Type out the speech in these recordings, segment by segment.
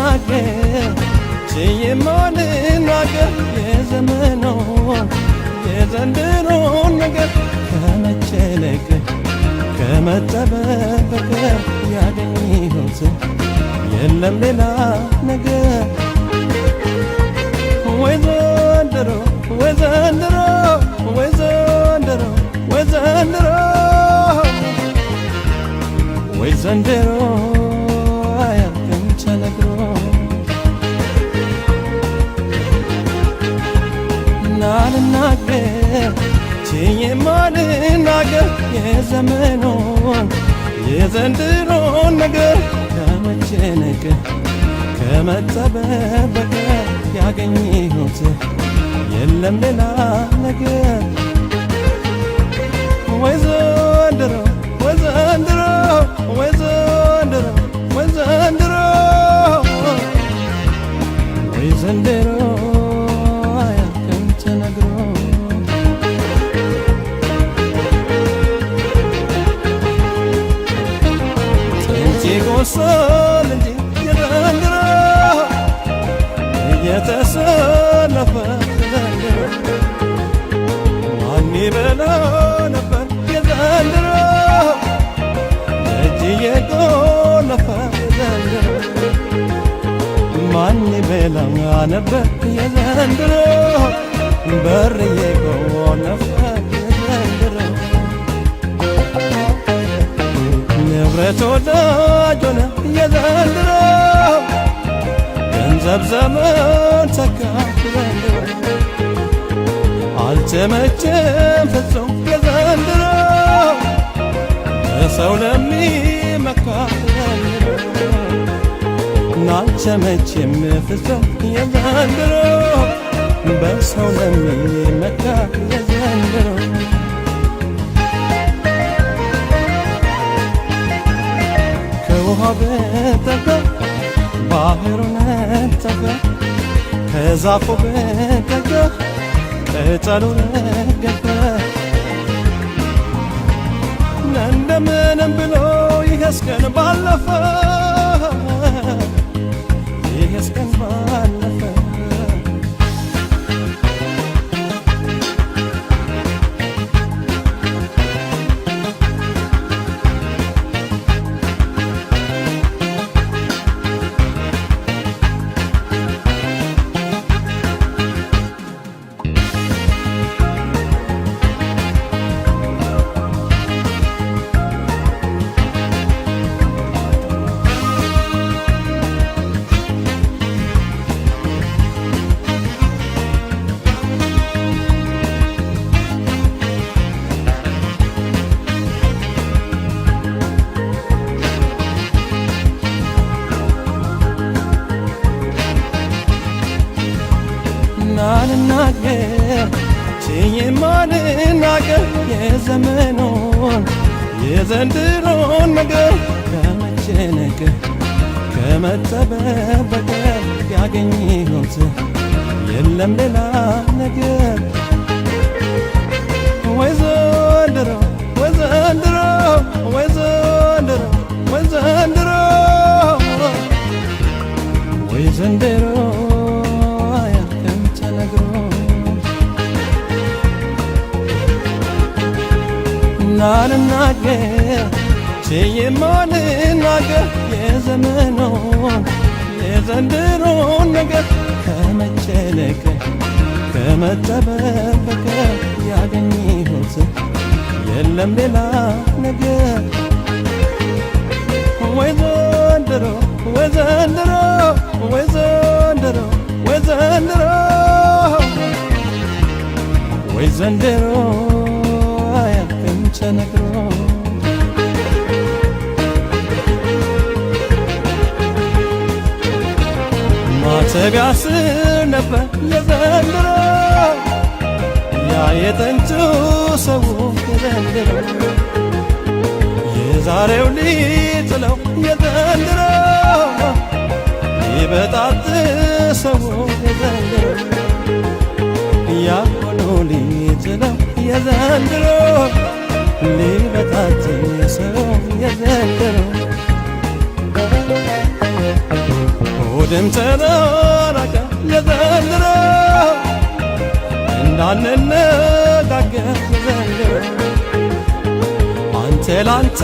ማልናገር የማልናገር የዘመኑን የዘንድሮን ነገር ከመጨነቅ ከመጠበቅ በቀር ያገኘሁት የለም ሌላ ነገር። ወይ ዘንድሮ ወይ ዘንድሮ ወይ ዘንድሮ ወይ ዘንድሮ ወይ ዘንድሮ አያልቅም ተነግሮ ናልናገር የማልናገር የዘመኑን የዘንድሮን ነገር ከመጨነቅ ከመጠበቅ በቀር ያገኘሁት የለም ሌላ ነገር። ወይ ዘንድሮ ወይ ዘንድሮ ወይ ዘንድሮ ወይ ዘንድሮ ወይ ዘንድሮ አያልቅም ተነግሮ ቆሰል እንጂ የዘንድሮ እየተሰለፈ ዘንድሮ ማን ይበላው ነበር የዘንድሮ እጅ እየቆለፈ ዘንድሮ ማን ይበላው ነበር የዘንድሮ በር እየቆለፈ የዘንድሮ ንብረት ወዳጅ ሆነ የዘንድሮ ገንዘብ ዘመን ተካ ዘንድሮ አልተመቸም ፍጹም የዘንድሮ በሰው ለሚመካ ዘንድሮ አልተመቸም ፍጹም የዘንድሮ በሰው ለሚመካ የዘንድሮ ውሃ በጠፈ ባህሩ ነጠፈ ከዛፉ በጠቀ ቅጠሉ ረገፈ እንደምንም ብሎ ይሄስ ቀን ባለፈ ይሄስ ቀን ባለፈ ናልናገር የማልናገር የዘመኑን የዘንድሮን ነገር ከመጨነቅ ከመጠበቅ በቀር ያገኘሁት የለም ሌላ ነገር። ወይ ዘንድሮ ወይ ዘንድሮ ወይ ዘንድሮ ወይ ዘንድሮ ወይ ዘንድሮ ናልናገር የማልናገር የዘመኑን የዘንድሮን ነገር ከመጨነቅ ከመጠበቅ በቀር ያገኘሁት የለም ሌላ ነገር። ወይ ዘንድሮ ወይ ዘንድሮ ወይ ዘንድሮ ወይ ዘንድሮ ወይ ዘንድሮ አያልቅም ተነግሮ ማተቢያ ስር ነበር የዘንድሮ ያ የጥንቱ ሰው የዘንድሮ የዛሬው ሊጥለው የዘንድሮ ይበጣጥሰው የዘንድሮ ያሁኑ ሊጥለው የዘንድሮ ሊበጣጥሰው የዘንድሮ ወደ ሆድም ተራራቀ የዘንድሮ እንዳንነጋገር የዘንድሮ አንተ ላንተ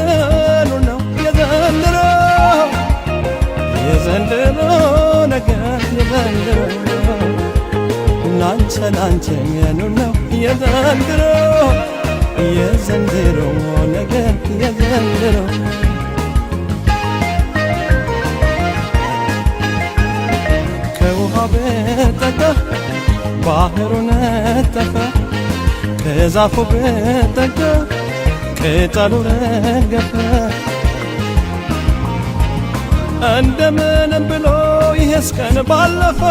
ነው የዘንድሮ የዘንድሮ ነገር የዘንድሮ ላንተ ነው የዘንድሮ የዘንድሮ ነገር የዘንድሮ ከውሃ በጠጣ ባህሩ ነጠፈ ከዛፉ በጠጣ ቅጠሉ ረገፈ እንደምንም ብሎ ይሄስ ቀን ባለፈ